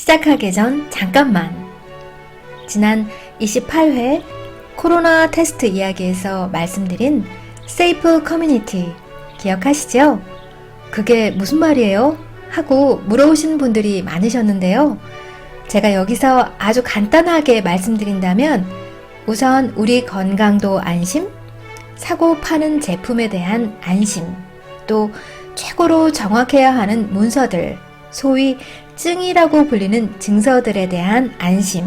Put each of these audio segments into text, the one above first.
시작하기 전 잠깐만. 지난 28회 코로나 테스트 이야기에서 말씀드린 세이프 커뮤니티 기억하시죠? 그게 무슨 말이에요? 하고 물어오신 분들이 많으셨는데요. 제가 여기서 아주 간단하게 말씀드린다면 우선 우리 건강도 안심, 사고 파는 제품에 대한 안심, 또 최고로 정확해야 하는 문서들, 소위 증이라고 불리는 증서들에 대한 안심,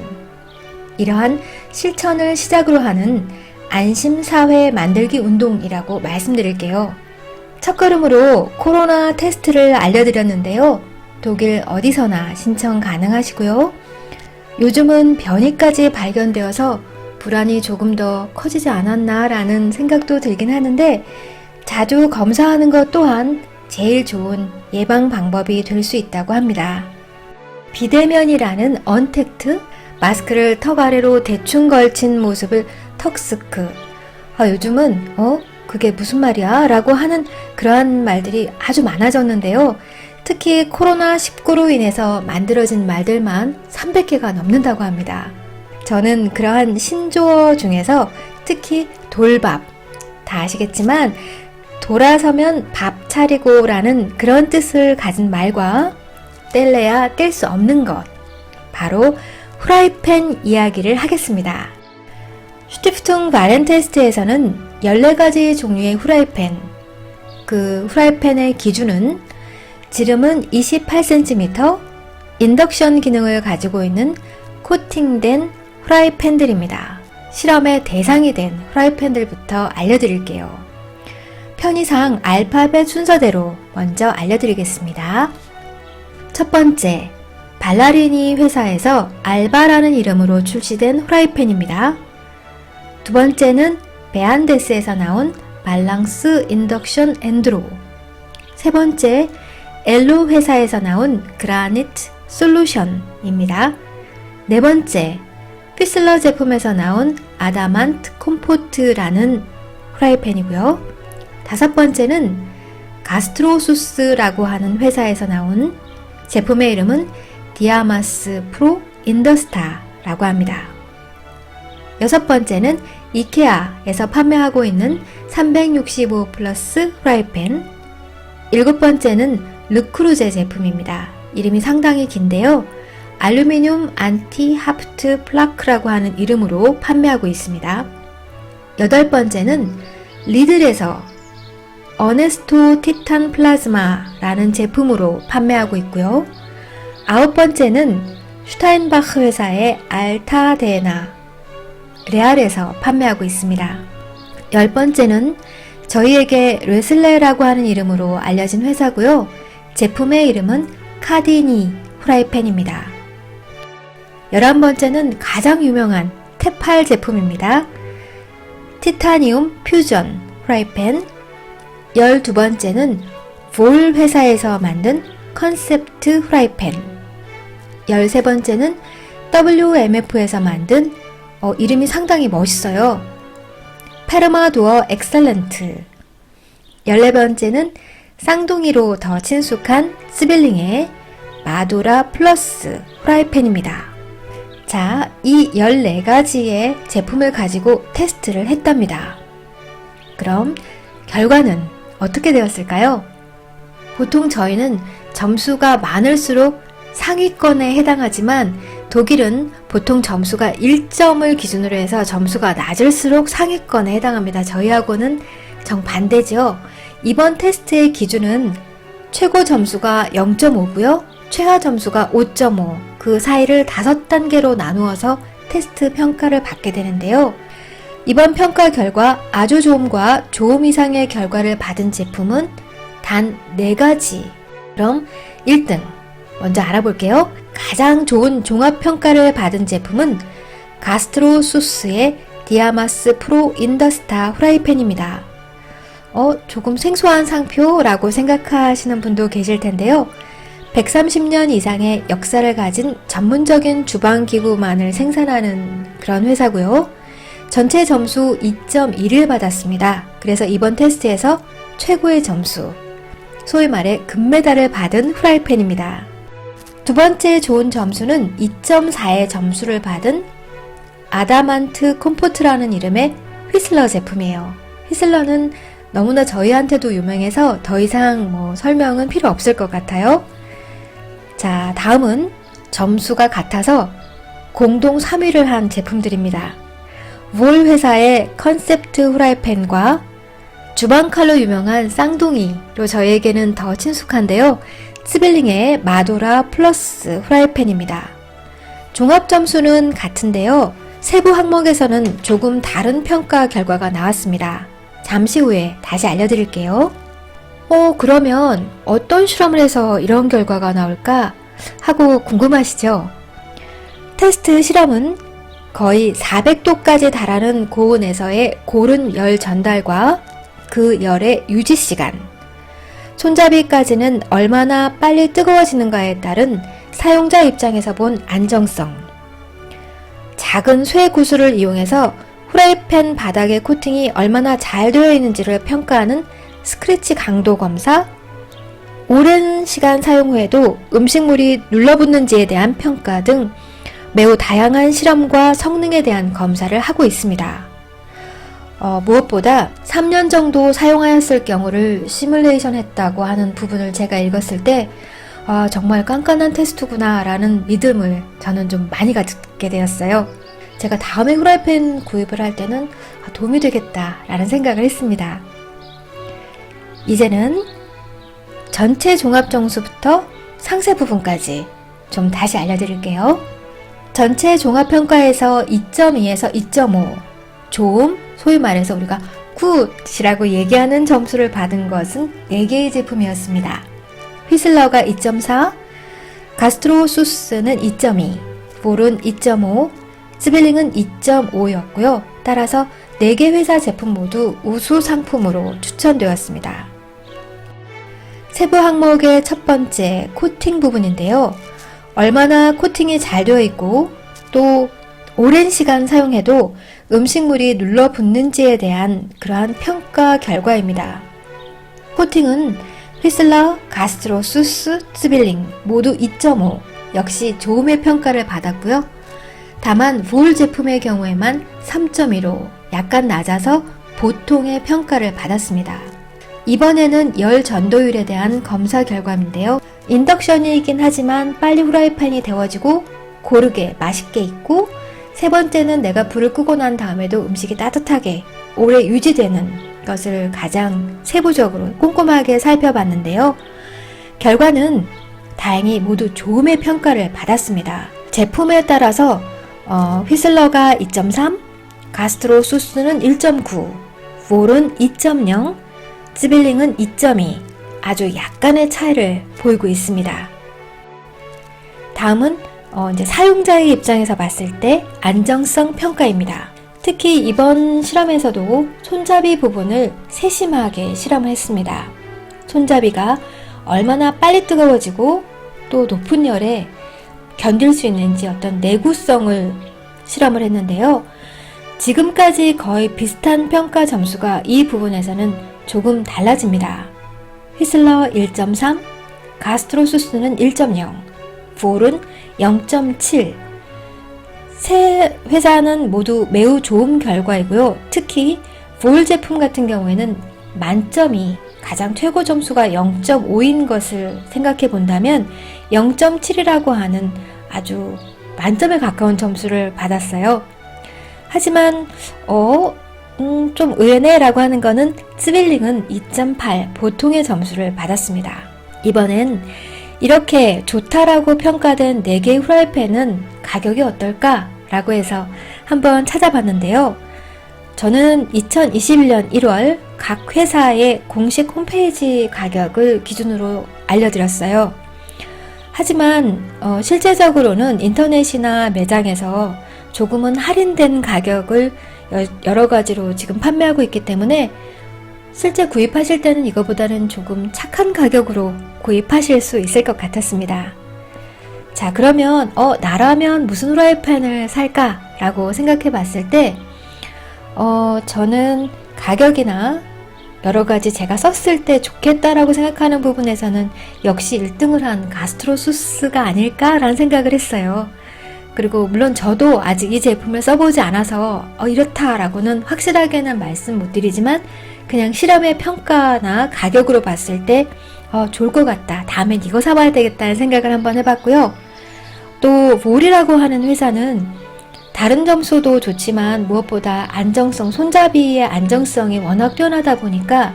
이러한 실천을 시작으로 하는 안심사회 만들기 운동이라고 말씀드릴게요. 첫걸음으로 코로나 테스트를 알려드렸는데요. 독일 어디서나 신청 가능하시고요. 요즘은 변이까지 발견되어서 불안이 조금 더 커지지 않았나 라는 생각도 들긴 하는데 자주 검사하는 것 또한 제일 좋은 예방 방법이 될 수 있다고 합니다. 비대면이라는 언택트, 마스크를 턱 아래로 대충 걸친 모습을 턱스크. 요즘은 그게 무슨 말이야? 라고 하는 그러한 말들이 아주 많아졌는데요. 특히 코로나19로 인해서 만들어진 말들만 300개가 넘는다고 합니다. 저는 그러한 신조어 중에서 특히 돌밥, 다 아시겠지만 돌아서면 밥 차리고 라는 그런 뜻을 가진 말과 뗄래야 뗄 수 없는 것, 바로 후라이팬 이야기를 하겠습니다. 슈티프퉁 바렌테스트에서는 14가지 종류의 후라이팬, 그 후라이팬의 기준은 지름은 28cm, 인덕션 기능을 가지고 있는 코팅된 후라이팬들입니다. 실험의 대상이 된 후라이팬들부터 알려드릴게요. 편의상 알파벳 순서대로 먼저 알려드리겠습니다. 첫 번째, 발라리니 회사에서 알바라는 이름으로 출시된 후라이팬입니다. 두 번째는 베안데스에서 나온 발랑스 인덕션 엔드로. 세 번째, 엘로 회사에서 나온 그라니트 솔루션입니다. 네 번째, 피슬러 제품에서 나온 아다만트 콤포트라는 후라이팬이고요. 다섯 번째는 가스트로수스라고 하는 회사에서 나온 제품의 이름은 디아마스 프로 인더스타라고 합니다. 여섯 번째는 이케아에서 판매하고 있는 365 플러스 후라이팬. 일곱 번째는 르크루제 제품입니다. 이름이 상당히 긴데요. 알루미늄 안티 하프트 플라크라고 하는 이름으로 판매하고 있습니다. 여덟 번째는 리들에서 어네스토 티탄 플라즈마라는 제품으로 판매하고 있고요. 아홉 번째는 슈타인바흐 회사의 알타데나 레알에서 판매하고 있습니다. 열 번째는 저희에게 르슬레라고 하는 이름으로 알려진 회사고요. 제품의 이름은 카디니 후라이팬입니다. 11번째는 가장 유명한 테팔 제품입니다. 티타니움 퓨전 후라이팬. 12번째는 볼 회사에서 만든 컨셉트 후라이팬. 13번째는 WMF에서 만든 이름이 상당히 멋있어요. 페르마도어 엑셀런트. 14번째는 쌍둥이로 더 친숙한 스빌링의 마도라 플러스 후라이팬입니다. 자, 이 14가지의 제품을 가지고 테스트를 했답니다. 그럼 결과는 어떻게 되었을까요? 보통 저희는 점수가 많을수록 상위권에 해당하지만 독일은 보통 점수가 1점을 기준으로 해서 점수가 낮을수록 상위권에 해당합니다. 저희하고는 정반대죠. 이번 테스트의 기준은 최고 점수가 0.5고요. 최하 점수가 5.5, 그 사이를 5단계로 나누어서 테스트 평가를 받게 되는데요. 이번 평가 결과 아주 좋음과 좋음 이상의 결과를 받은 제품은 단 4가지. 그럼 1등 먼저 알아볼게요. 가장 좋은 종합평가를 받은 제품은 가스트로수스의 디아마스 프로 인더스타 후라이팬입니다. 조금 생소한 상표라고 생각하시는 분도 계실 텐데요. 130년 이상의 역사를 가진 전문적인 주방기구만을 생산하는 그런 회사고요. 전체 점수 2.1을 받았습니다. 그래서 이번 테스트에서 최고의 점수, 소위 말해 금메달을 받은 후라이팬입니다. 두 번째 좋은 점수는 2.4의 점수를 받은 아다만트 컴포트라는 이름의 휘슬러 제품이에요. 휘슬러는 너무나 저희한테도 유명해서 더 이상 설명은 필요 없을 것 같아요. 자, 다음은 점수가 같아서 공동 3위를 한 제품들입니다. 볼 회사의 컨셉트 후라이팬과 주방칼로 유명한 쌍둥이로 저희에게는 더 친숙한데요. 츠빌링의 마도라 플러스 후라이팬입니다. 종합 점수는 같은데요. 세부 항목에서는 조금 다른 평가 결과가 나왔습니다. 잠시 후에 다시 알려드릴게요. 그러면 어떤 실험을 해서 이런 결과가 나올까 하고 궁금하시죠? 테스트 실험은 거의 400도까지 달하는 고온에서의 고른 열 전달과 그 열의 유지 시간, 손잡이까지는 얼마나 빨리 뜨거워지는가에 따른 사용자 입장에서 본 안정성, 작은 쇠 구슬을 이용해서 후라이팬 바닥의 코팅이 얼마나 잘 되어 있는지를 평가하는 스크래치 강도 검사, 오랜 시간 사용 후에도 음식물이 눌러붙는지에 대한 평가 등 매우 다양한 실험과 성능에 대한 검사를 하고 있습니다. 무엇보다 3년 정도 사용하였을 경우를 시뮬레이션 했다고 하는 부분을 제가 읽었을 때 정말 깐깐한 테스트구나 라는 믿음을 저는 좀 많이 갖게 되었어요. 제가 다음에 후라이팬 구입을 할 때는 도움이 되겠다 라는 생각을 했습니다. 이제는 전체 종합 점수부터 상세 부분까지 좀 다시 알려드릴게요. 전체 종합평가에서 2.2에서 2.5, 좋음, 소위 말해서 우리가 굿이라고 얘기하는 점수를 받은 것은 4개의 제품이었습니다. 휘슬러가 2.4, 가스트로소스는 2.2, 볼은 2.5, 츠빌링은 2.5였고요. 따라서 4개 회사 제품 모두 우수 상품으로 추천되었습니다. 세부 항목의 첫 번째 코팅 부분인데요. 얼마나 코팅이 잘 되어 있고 또 오랜 시간 사용해도 음식물이 눌러붙는지에 대한 그러한 평가 결과입니다. 코팅은 휘슬러, 가스트로소스, 츠빌링 모두 2.5 역시 좋음의 평가를 받았고요. 다만 볼 제품의 경우에만 3.2로 약간 낮아서 보통의 평가를 받았습니다. 이번에는 열 전도율에 대한 검사 결과인데요. 인덕션이긴 하지만 빨리 후라이팬이 데워지고 고르게 맛있게 익고, 세 번째는 내가 불을 끄고 난 다음에도 음식이 따뜻하게 오래 유지되는 것을 가장 세부적으로 꼼꼼하게 살펴봤는데요. 결과는 다행히 모두 좋음의 평가를 받았습니다. 제품에 따라서 휘슬러가 2.3, 가스트로소스는 1.9, 볼은 2.0, 츠빌링은 2.2, 아주 약간의 차이를 보이고 있습니다. 다음은 이제 사용자의 입장에서 봤을 때 안정성 평가입니다. 특히 이번 실험에서도 손잡이 부분을 세심하게 실험을 했습니다. 손잡이가 얼마나 빨리 뜨거워지고 또 높은 열에 견딜 수 있는지 어떤 내구성을 실험을 했는데요. 지금까지 거의 비슷한 평가 점수가 이 부분에서는 조금 달라집니다. 휘슬러 1.3, 가스트로소스는 1.0, 볼은 0.7. 세 회사는 모두 매우 좋은 결과이고요. 특히 볼 제품 같은 경우에는 만점이 가장 최고 점수가 0.5인 것을 생각해 본다면 0.7이라고 하는 아주 만점에 가까운 점수를 받았어요. 하지만 좀 의외네 라고 하는 거는 츠빌링은 2.8 보통의 점수를 받았습니다. 이번엔 이렇게 좋다라고 평가된 4개의 후라이팬은 가격이 어떨까? 라고 해서 한번 찾아봤는데요. 저는 2021년 1월 각 회사의 공식 홈페이지 가격을 기준으로 알려드렸어요. 하지만 실제적으로는 인터넷이나 매장에서 조금은 할인된 가격을 여러 가지로 지금 판매하고 있기 때문에 실제 구입하실 때는 이거보다는 조금 착한 가격으로 구입하실 수 있을 것 같았습니다. 자, 그러면 나라면 무슨 후라이팬을 살까? 라고 생각해 봤을 때 저는 가격이나 여러 가지 제가 썼을 때 좋겠다라고 생각하는 부분에서는 역시 1등을 한 가스트로소스가 아닐까라는 생각을 했어요. 그리고 물론 저도 아직 이 제품을 써보지 않아서 이렇다라고는 확실하게는 말씀 못 드리지만 그냥 실험의 평가나 가격으로 봤을 때 좋을 것 같다. 다음엔 이거 사봐야 되겠다는 생각을 한번 해봤고요. 또 몰이라고 하는 회사는 다른 점수도 좋지만 무엇보다 안정성, 손잡이의 안정성이 워낙 뛰어나다 보니까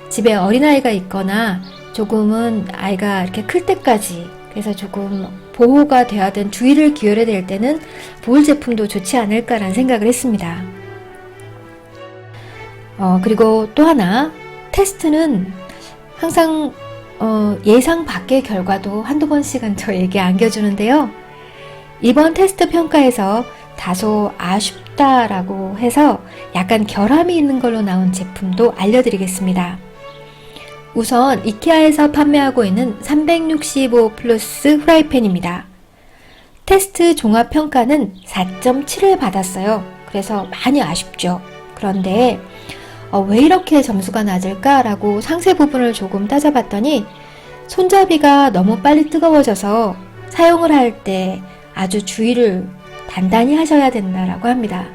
집에 어린아이가 있거나 조금은 아이가 이렇게 클 때까지 그래서 조금 보호가 되어야 된 주의를 기울여야 될 때는 볼 제품도 좋지 않을까라는 생각을 했습니다. 그리고 또 하나 테스트는 항상 예상 밖의 결과도 한두 번씩은 저에게 안겨주는데요. 이번 테스트 평가에서 다소 아쉽다라고 해서 약간 결함이 있는 걸로 나온 제품도 알려드리겠습니다. 우선 이케아에서 판매하고 있는 365 플러스 후라이팬입니다. 테스트 종합평가는 4.7을 받았어요. 그래서 많이 아쉽죠. 그런데 왜 이렇게 점수가 낮을까라고 상세 부분을 조금 따져봤더니 손잡이가 너무 빨리 뜨거워져서 사용을 할 때 아주 주의를 단단히 하셔야 된다라고 합니다.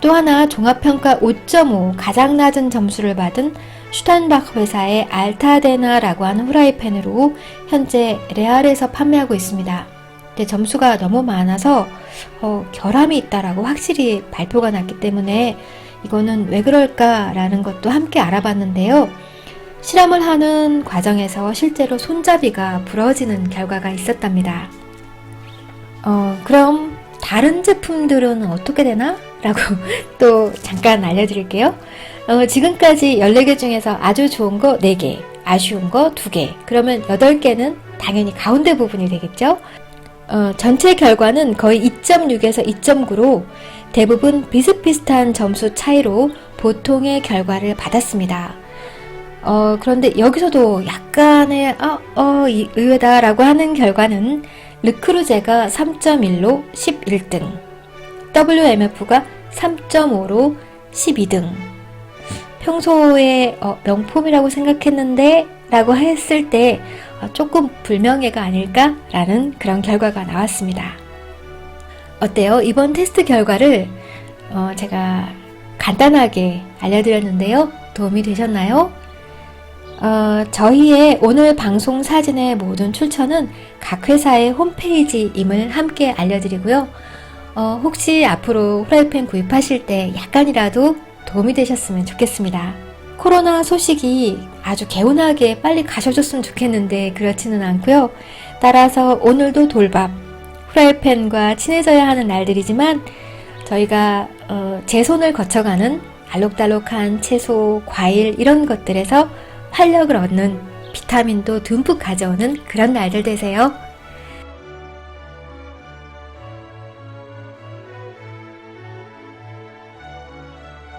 또 하나 종합평가 5.5 가장 낮은 점수를 받은 슈탄바크 회사의 알타데나라고 하는 후라이팬으로 현재 레알에서 판매하고 있습니다. 근데 점수가 너무 많아서 결함이 있다라고 확실히 발표가 났기 때문에 이거는 왜 그럴까라는 것도 함께 알아봤는데요. 실험을 하는 과정에서 실제로 손잡이가 부러지는 결과가 있었답니다. 그럼 다른 제품들은 어떻게 되나? 라고 또 잠깐 알려드릴게요. 지금까지 14개 중에서 아주 좋은 거 4개, 아쉬운 거 2개, 그러면 8개는 당연히 가운데 부분이 되겠죠? 전체 결과는 거의 2.6에서 2.9로 대부분 비슷비슷한 점수 차이로 보통의 결과를 받았습니다. 그런데 여기서도 약간의 의외다라고 하는 결과는 르크루제가 3.1로 11등, WMF가 3.5로 12등. 평소에 명품이라고 생각했는데 라고 했을 때 조금 불명예가 아닐까? 라는 그런 결과가 나왔습니다. 어때요? 이번 테스트 결과를 제가 간단하게 알려드렸는데요. 도움이 되셨나요? 저희의 오늘 방송 사진의 모든 출처는 각 회사의 홈페이지임을 함께 알려드리고요. 혹시 앞으로 후라이팬 구입하실 때 약간이라도 도움이 되셨으면 좋겠습니다. 코로나 소식이 아주 개운하게 빨리 가셔줬으면 좋겠는데 그렇지는 않고요. 따라서 오늘도 돌밥, 후라이팬과 친해져야 하는 날들이지만 저희가 제 손을 거쳐가는 알록달록한 채소, 과일 이런 것들에서 활력을 얻는 비타민도 듬뿍 가져오는 그런 날들 되세요.